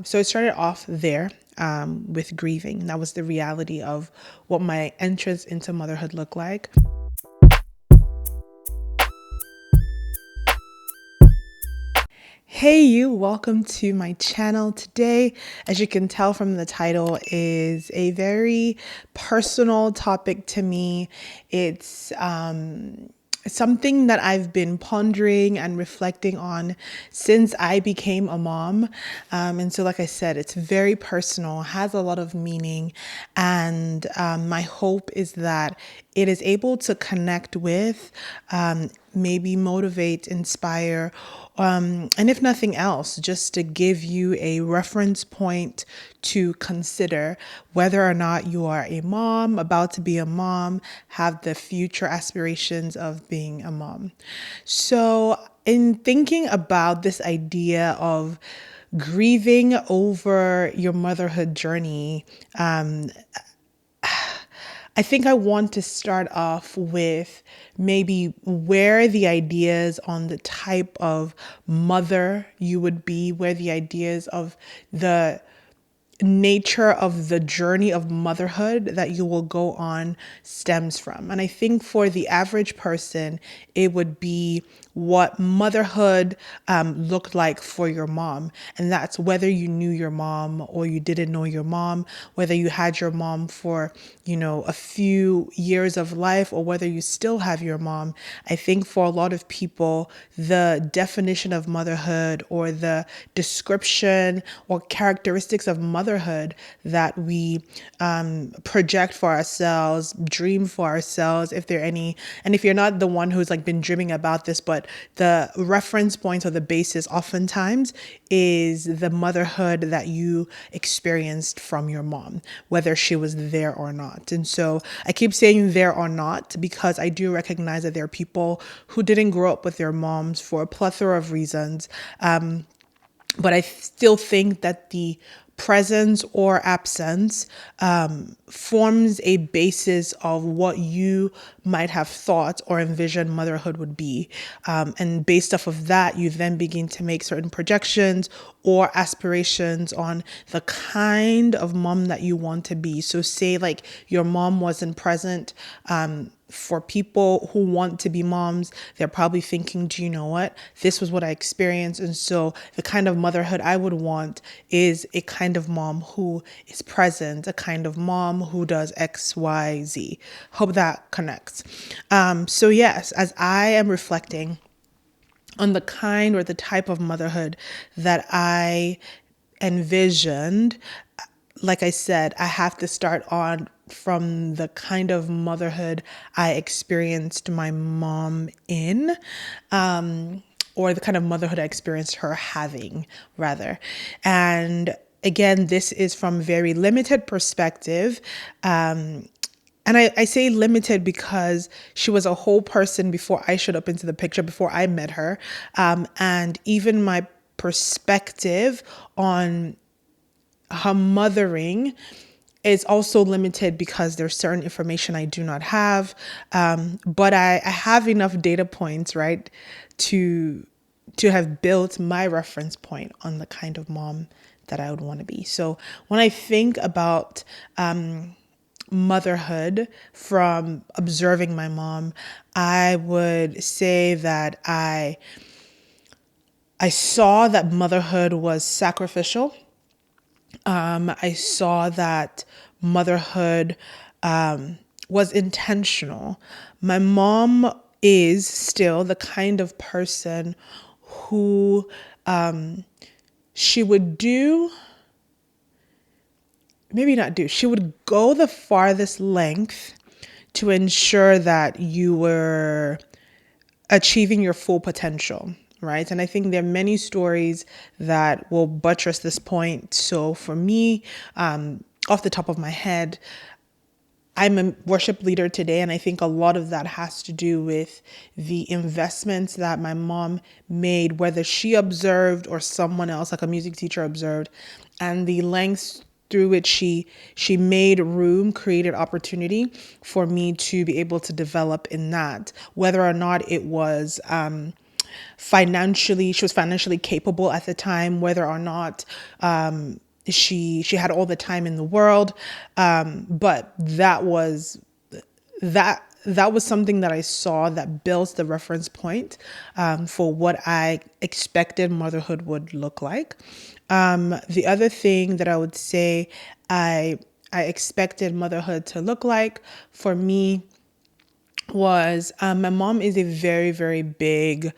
So it started off there with grieving. That was the reality of what my entrance into motherhood looked like. Hey you, welcome to my channel. Today, as you can tell from the title, is a very personal topic to me. It's something that I've been pondering and reflecting on since I became a mom. And so, like I said, it's very personal, has a lot of meaning. And my hope is that it is able to connect with, maybe motivate, inspire, and if nothing else, just to give you a reference point to consider whether or not you are a mom, about to be a mom, have the future aspirations of being a mom. So, in thinking about this idea of grieving over your motherhood journey, I think I want to start off with maybe where the ideas on the type of mother you would be, where the ideas of the nature of the journey of motherhood that you will go on stems from. And I think for the average person, it would be what motherhood looked like for your mom. And that's whether you knew your mom or you didn't know your mom, whether you had your mom for, a few years of life or whether you still have your mom. I think for a lot of people, the definition of motherhood or the description or characteristics of motherhood that we project for ourselves, dream for ourselves, if there are any, and if you're not the one who's like been dreaming about this, but the reference point or the basis oftentimes is the motherhood that you experienced from your mom, whether she was there or not. And so I keep saying there or not because I do recognize that there are people who didn't grow up with their moms for a plethora of reasons. But I still think that the presence or absence forms a basis of what you might have thought or envisioned motherhood would be. And based off of that, you then begin to make certain projections or aspirations on the kind of mom that you want to be. So say like your mom wasn't present, for people who want to be moms, they're probably thinking, do you know what? This was what I experienced. And so the kind of motherhood I would want is a kind of mom who is present, a kind of mom who does X, Y, Z. Hope that connects. So yes, as I am reflecting on the kind or the type of motherhood that I envisioned, like I said, I have to start on from the kind of motherhood I experienced my mom in, or the kind of motherhood I experienced her having, rather. And again, this is from very limited perspective. And I say limited because she was a whole person before I showed up into the picture, before I met her. And even my perspective on her mothering is also limited because there's certain information I do not have. But I have enough data points, right, to have built my reference point on the kind of mom that I would want to be. So when I think about motherhood from observing my mom, I would say that I saw that motherhood was sacrificial. I saw that motherhood was intentional. My mom is still the kind of person who she would do, maybe not do, she would go the farthest length to ensure that you were achieving your full potential, right? And I think there are many stories that will buttress this point. So for me, off the top of my head, I'm a worship leader today, and I think a lot of that has to do with the investments that my mom made, whether she observed or someone else, like a music teacher, observed, and the lengths through which she made room, created opportunity for me to be able to develop in that, whether or not it was she was financially capable at the time, whether or not she had all the time in the world. But that was something that I saw that builds the reference point for what I expected motherhood would look like. The other thing that I would say I expected motherhood to look like for me was my mom is a very, very big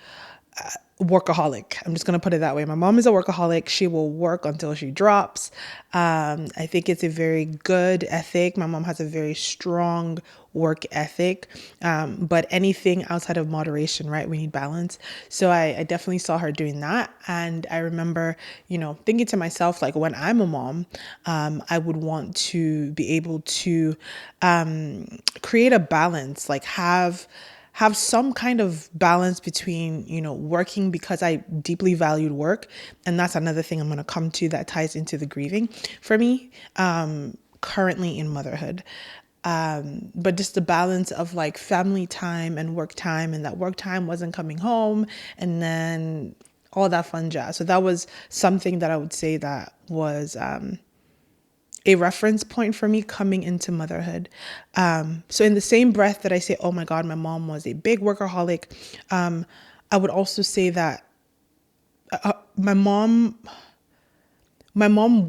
workaholic. I'm just going to put it that way. My mom is a workaholic. She will work until she drops. I think it's a very good ethic. My mom has a very strong work ethic. But anything outside of moderation, right? We need balance. So I definitely saw her doing that. And I remember, thinking to myself, like when I'm a mom, I would want to be able to create a balance, like have some kind of balance between, working because I deeply valued work. And that's another thing I'm going to come to that ties into the grieving for me, currently in motherhood. But just the balance of like family time and work time, and that work time wasn't coming home, and then all that fun jazz. So that was something that I would say that was, a reference point for me coming into motherhood. So in the same breath that I say, oh my God, my mom was a big workaholic, I would also say that my mom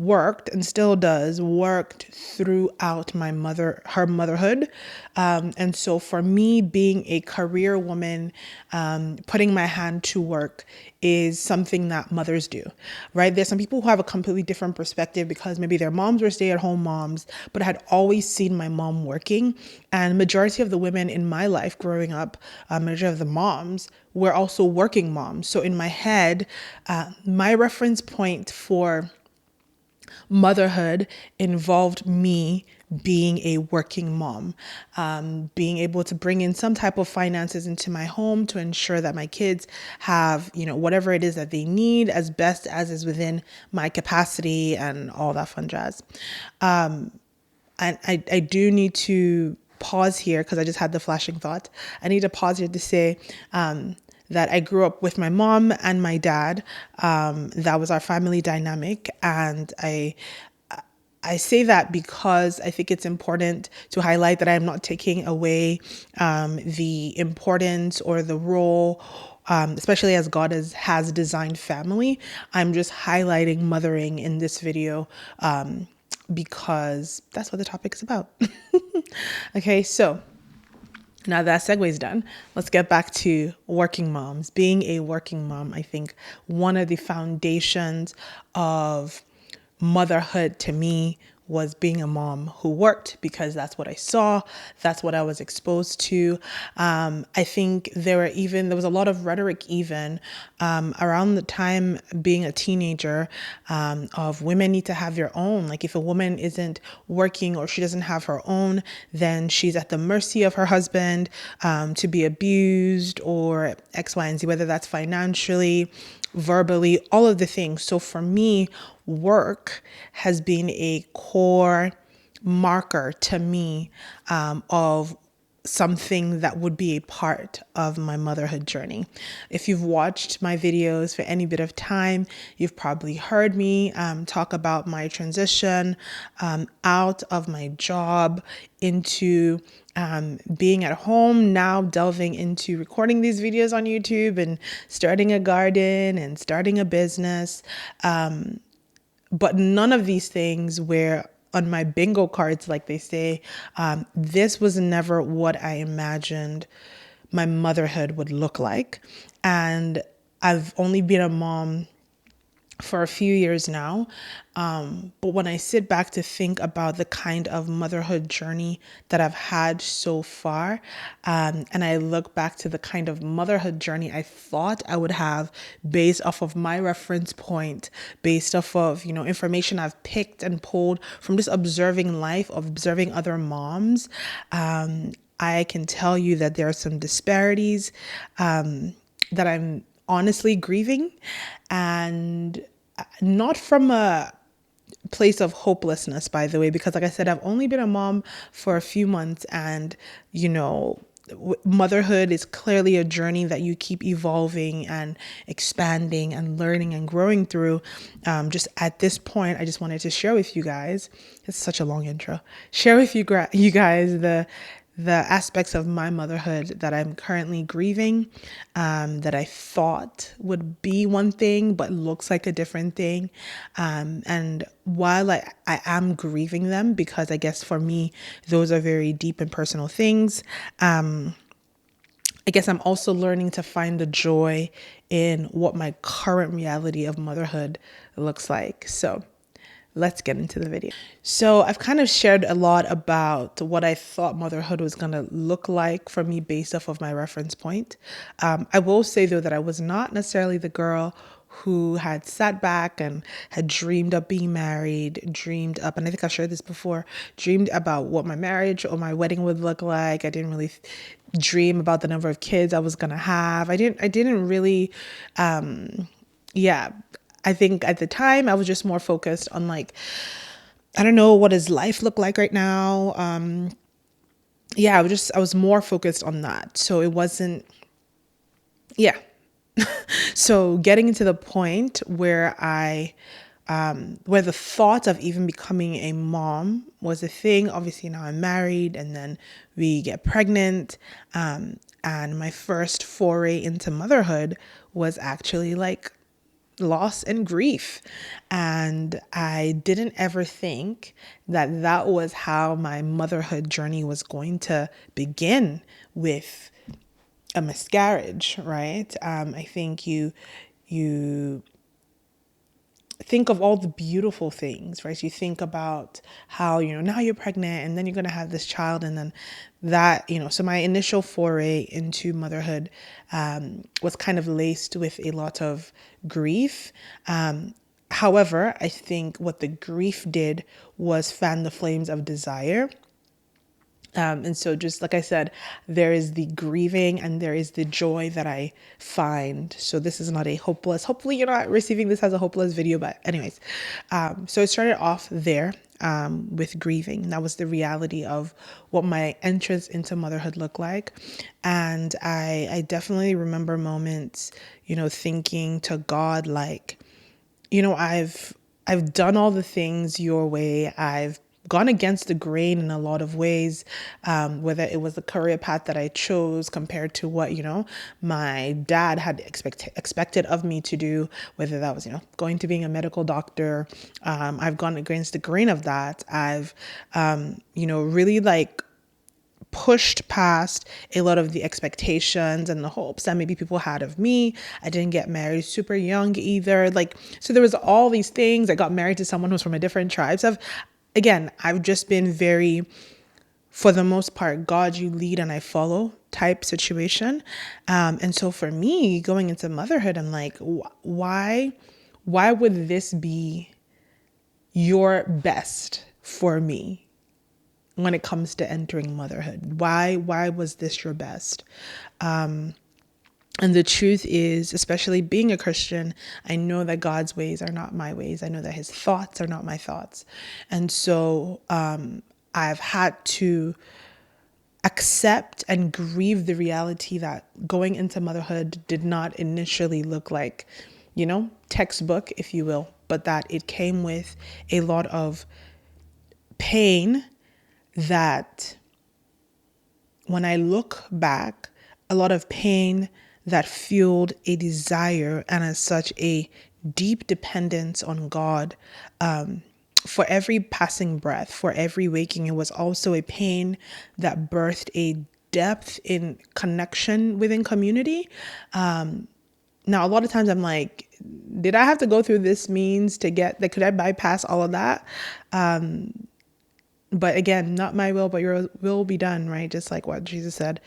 worked and still does worked throughout her motherhood. And so for me, being a career woman, putting my hand to work is something that mothers do, right? There's some people who have a completely different perspective because maybe their moms were stay-at-home moms, but I had always seen my mom working. And majority of the women in my life growing up, majority of the moms were also working moms. So in my head, my reference point for motherhood involved me being a working mom, being able to bring in some type of finances into my home to ensure that my kids have, whatever it is that they need as best as is within my capacity and all that fun jazz. And I do need to pause here because I just had the flashing thought. I need to pause here to say, that I grew up with my mom and my dad. That was our family dynamic. And I say that because I think it's important to highlight that I'm not taking away the importance or the role, especially as God has designed family. I'm just highlighting mothering in this video because that's what the topic is about. Okay, so now that segue is done, let's get back to working moms. Being a working mom, I think one of the foundations of motherhood to me was being a mom who worked, because that's what I saw. That's what I was exposed to. I think there was a lot of rhetoric even around the time being a teenager of women need to have their own. Like if a woman isn't working or she doesn't have her own, then she's at the mercy of her husband to be abused or X, Y, and Z, whether that's financially, verbally, all of the things. So for me, work has been a core marker to me of something that would be a part of my motherhood journey. If you've watched my videos for any bit of time, you've probably heard me talk about my transition out of my job into being at home, now delving into recording these videos on YouTube and starting a garden and starting a business. But none of these things were on my bingo cards, like they say. This was never what I imagined my motherhood would look like. And I've only been a mom for a few years now. But when I sit back to think about the kind of motherhood journey that I've had so far, and I look back to the kind of motherhood journey I thought I would have based off of my reference point, based off of, information I've picked and pulled from just observing life, observing other moms, I can tell you that there are some disparities that I'm honestly grieving, and not from a place of hopelessness, by the way, because like I said, I've only been a mom for a few months, and motherhood is clearly a journey that you keep evolving and expanding and learning and growing through. Just at this point, I just wanted to share with you guys. It's such a long intro. Share with you guys the aspects of my motherhood that I'm currently grieving, that I thought would be one thing but looks like a different thing. And while I am grieving them, because I guess for me, those are very deep and personal things, I guess I'm also learning to find the joy in what my current reality of motherhood looks like. So let's get into the video. So I've kind of shared a lot about what I thought motherhood was going to look like for me based off of my reference point. I will say, though, that I was not necessarily the girl who had sat back and had dreamed up being married, dreamed up, and I think I've shared this before, dreamed about what my marriage or my wedding would look like. I didn't really dream about the number of kids I was going to have. I didn't really, yeah. I think at the time I was just more focused on like, I don't know, what does life look like right now? Yeah, I was more focused on that. So it wasn't, yeah. So getting into the point where where the thought of even becoming a mom was a thing. Obviously now I'm married, and then we get pregnant. And my first foray into motherhood was actually like loss and grief. And I didn't ever think that that was how my motherhood journey was going to begin, with a miscarriage, right? I think you think of all the beautiful things, right? You think about how, now you're pregnant and then you're going to have this child, and then that, so my initial foray into motherhood was kind of laced with a lot of grief. However, I think what the grief did was fan the flames of desire. And so just like I said, there is the grieving and there is the joy that I find. So this is not a hopeless, hopefully you're not receiving this as a hopeless video, but anyways. So it started off there with grieving. That was the reality of what my entrance into motherhood looked like. And I definitely remember moments, thinking to God, like, I've done all the things your way. I've gone against the grain in a lot of ways, whether it was the career path that I chose compared to what, my dad had expected of me to do, whether that was, going to being a medical doctor. I've gone against the grain of that. I've, really like pushed past a lot of the expectations and the hopes that maybe people had of me. I didn't get married super young either. Like, so there was all these things. I got married to someone who's from a different tribe. So I've just been very, for the most part, God, you lead and I follow type situation. And so for me going into motherhood, I'm like, why would this be your best for me? When it comes to entering motherhood, why was this your best? And the truth is, especially being a Christian, I know that God's ways are not my ways. I know that his thoughts are not my thoughts. And so I've had to accept and grieve the reality that going into motherhood did not initially look like, textbook, if you will, but that it came with a lot of pain that, when I look back, a lot of pain that fueled a desire and as such a deep dependence on God. For every passing breath, for every waking, it was also a pain that birthed a depth in connection within community. Now, a lot of times I'm like, did I have to go through this means to get that? Could I bypass all of that? But again, not my will, but your will be done, right? Just like what Jesus said.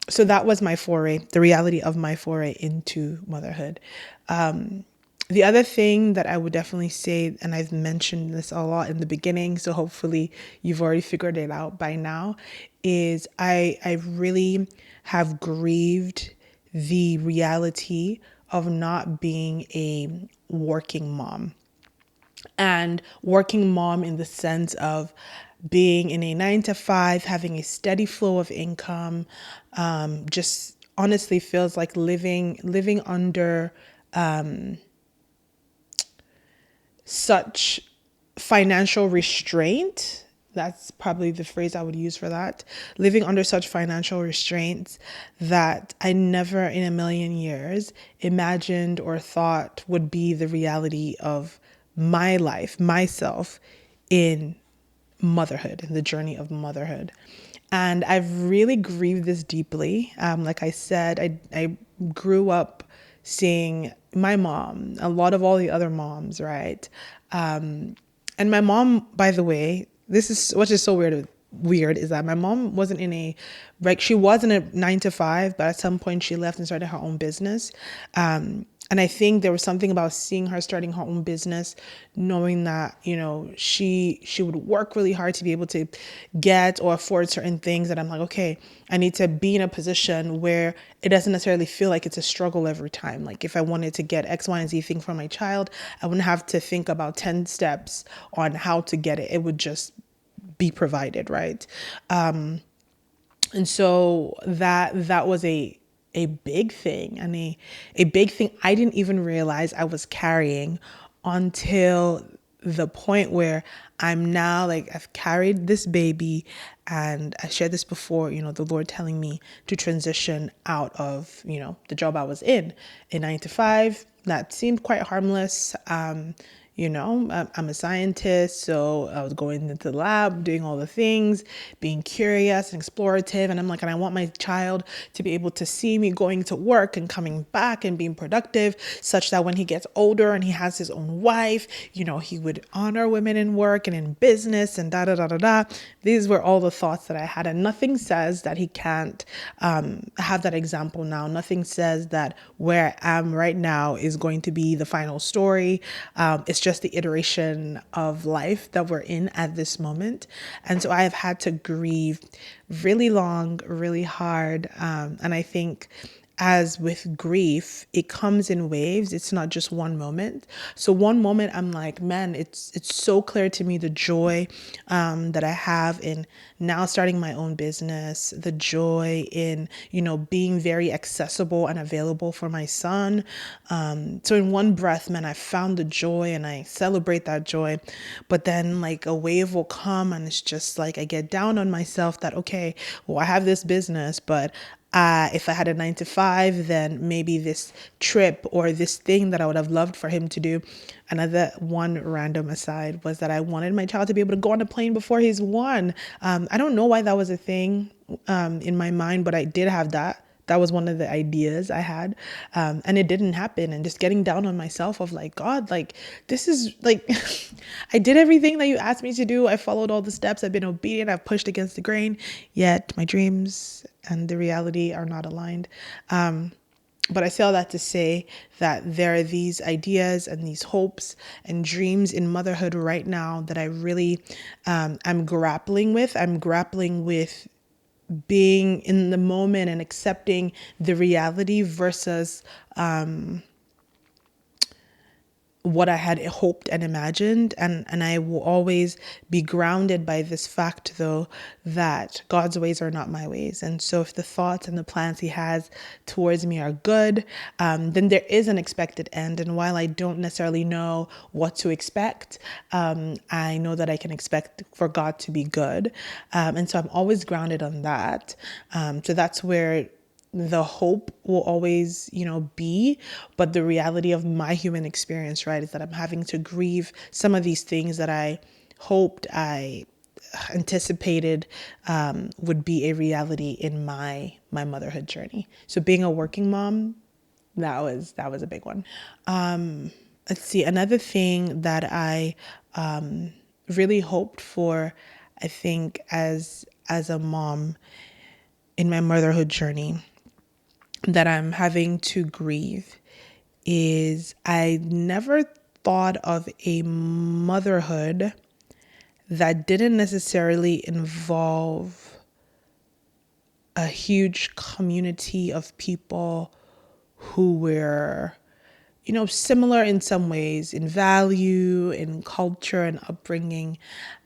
So that was my foray, the reality of my foray into motherhood. The other thing that I would definitely say, and I've mentioned this a lot in the beginning, so hopefully you've already figured it out by now, is I really have grieved the reality of not being a working mom. And working mom in the sense of being in a 9 to 5, having a steady flow of income, just honestly feels like living under such financial restraint. That's probably the phrase I would use for that. Living under such financial restraints that I never in a million years imagined or thought would be the reality of my life, myself, in motherhood, in the journey of motherhood. And I've really grieved this deeply. Like I said, I grew up seeing my mom, a lot of all the other moms, right? And my mom, by the way, this is what is so weird is that my mom wasn't in a, like, she was in a 9 to 5, but at some point she left and started her own business. And I think there was something about seeing her starting her own business, knowing that, she would work really hard to be able to get or afford certain things, that I'm like, okay, I need to be in a position where it doesn't necessarily feel like it's a struggle every time. Like if I wanted to get X, Y, and Z thing for my child, I wouldn't have to think about 10 steps on how to get it. It would just be provided, right? And so that was a big thing, and a big thing I didn't even realize I was carrying until the point where I'm now, like, I've carried this baby, and I shared this before, the Lord telling me to transition out of, the job I was in, a 9 to 5 that seemed quite harmless. I'm a scientist, so I was going into the lab, doing all the things, being curious and explorative. And I'm like, and I want my child to be able to see me going to work and coming back and being productive, such that when he gets older and he has his own wife, he would honor women in work and in business and da da da da da. These were all the thoughts that I had. And nothing says that he can't have that example now. Nothing says that where I am right now is going to be the final story. It's just the iteration of life that we're in at this moment. And so I have had to grieve really long, really hard. And I think, as with grief, it comes in waves. It's not just one moment. So one moment I'm like, man, it's so clear to me, the joy that I have in now starting my own business, the joy in, being very accessible and available for my son. So in one breath, man, I found the joy and I celebrate that joy. But then, like, a wave will come and it's just like I get down on myself that, okay, well, I have this business, but if I had a 9 to 5, then maybe this trip or this thing that I would have loved for him to do. Another one random aside was that I wanted my child to be able to go on a plane before he's 1. I don't know why that was a thing in my mind, but I did have that. That was one of the ideas I had. And it didn't happen. And just getting down on myself of like, God, like, this is like, I did everything that you asked me to do. I followed all the steps. I've been obedient. I've pushed against the grain. Yet my dreams and the reality are not aligned. But I say all that to say that there are these ideas and these hopes and dreams in motherhood right now that I really am grappling with. I'm grappling with being in the moment and accepting the reality versus what I had hoped and imagined. And I will always be grounded by this fact, though, that God's ways are not my ways. And so if the thoughts and the plans he has towards me are good, then there is an expected end. And while I don't necessarily know what to expect, I know that I can expect for God to be good. And so I'm always grounded on that. So that's where the hope will always, be. But the reality of my human experience, right, is that I'm having to grieve some of these things that I hoped, I anticipated would be a reality in my motherhood journey. So being a working mom, that was a big one. Let's see, another thing that I really hoped for, I think, as a mom in my motherhood journey, that I'm having to grieve, is I never thought of a motherhood that didn't necessarily involve a huge community of people who were, similar in some ways, in value, in culture and upbringing,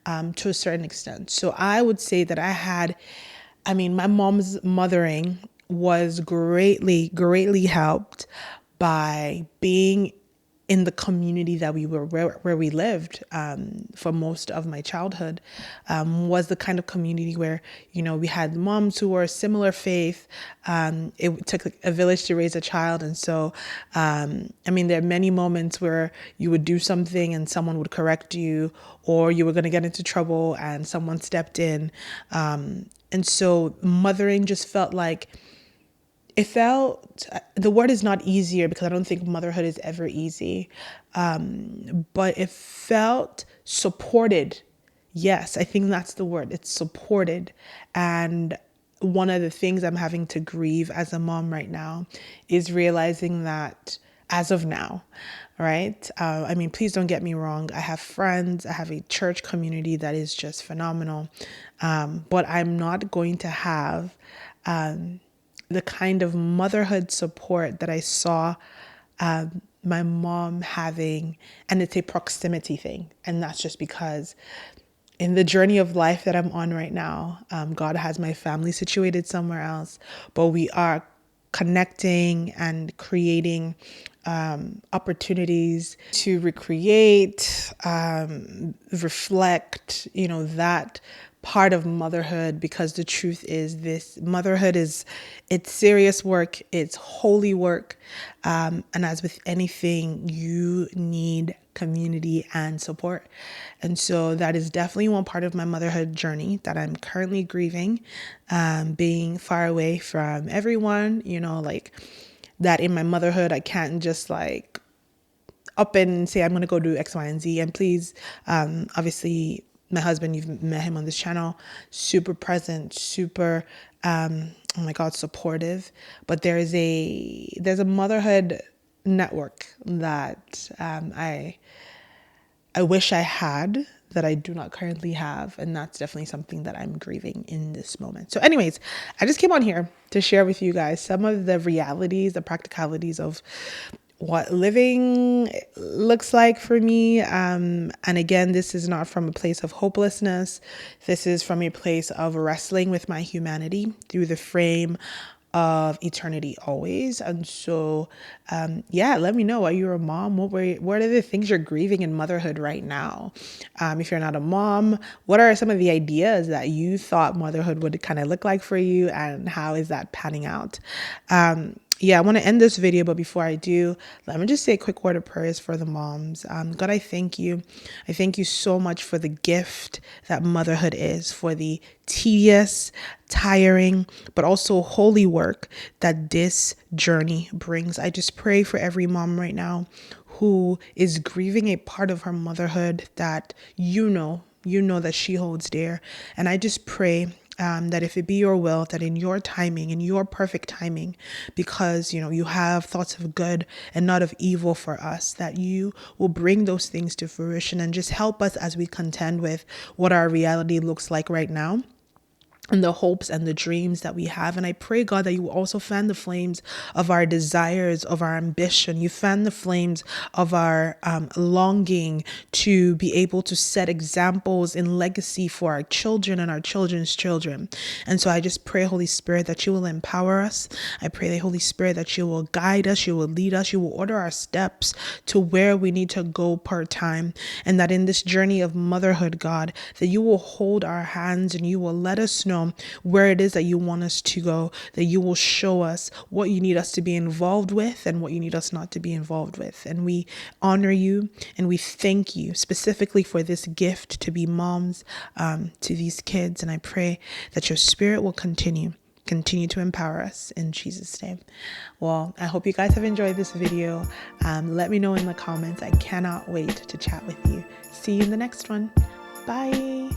to a certain extent. So I would say that my mom's mothering was greatly helped by being in the community that we were where we lived for most of my childhood, was the kind of community where we had moms who were similar faith. It took a village to raise a child, and so there are many moments where you would do something and someone would correct you, or you were going to get into trouble and someone stepped in, and so mothering just felt like the word is not easier, because I don't think motherhood is ever easy. But it felt supported. Yes, I think that's the word. It's supported. And one of the things I'm having to grieve as a mom right now is realizing that as of now, right? Please don't get me wrong. I have friends, I have a church community that is just phenomenal. But I'm not going to have the kind of motherhood support that I saw my mom having, and it's a proximity thing. And that's just because in the journey of life that I'm on right now, God has my family situated somewhere else, but we are connecting and creating opportunities to recreate, reflect, that part of motherhood, because the truth is it's serious work, it's holy work, and as with anything, you need community and support. And so that is definitely one part of my motherhood journey that I'm currently grieving, being far away from everyone, that in my motherhood I can't just up and say I'm going to go do X, Y, and Z. And please, obviously, my husband, you've met him on this channel, super present, super, oh my God, supportive. But there's a motherhood network that I wish I had, that I do not currently have. And that's definitely something that I'm grieving in this moment. So anyways, I just came on here to share with you guys some of the realities, the practicalities of what living looks like for me. And again, this is not from a place of hopelessness. This is from a place of wrestling with my humanity through the frame of eternity always. And so, let me know. Are you a mom? What are the things you're grieving in motherhood right now? If you're not a mom, what are some of the ideas that you thought motherhood would kind of look like for you, and how is that panning out? I want to end this video, but before I do, let me just say a quick word of prayers for the moms. God, I thank you. I thank you so much for the gift that motherhood is, for the tedious, tiring, but also holy work that this journey brings. I just pray for every mom right now who is grieving a part of her motherhood that you know that she holds dear. And I just pray that if it be your will, that in your timing, in your perfect timing, because you have thoughts of good and not of evil for us, that you will bring those things to fruition and just help us as we contend with what our reality looks like right now, and the hopes and the dreams that we have. And I pray, God, that you will also fan the flames of our desires, of our ambition. You fan the flames of our longing to be able to set examples in legacy for our children and our children's children. And so I just pray, Holy Spirit, that you will empower us. I pray, the Holy Spirit, that you will guide us, you will lead us, you will order our steps to where we need to go per time. And that in this journey of motherhood, God, that you will hold our hands and you will let us know where it is that you want us to go, that you will show us what you need us to be involved with and what you need us not to be involved with. And we honor you and we thank you specifically for this gift to be moms to these kids. And I pray that your spirit will continue to empower us in Jesus' name. Well, I hope you guys have enjoyed this video. Let me know in the comments. I cannot wait to chat with you. See you in the next one. Bye.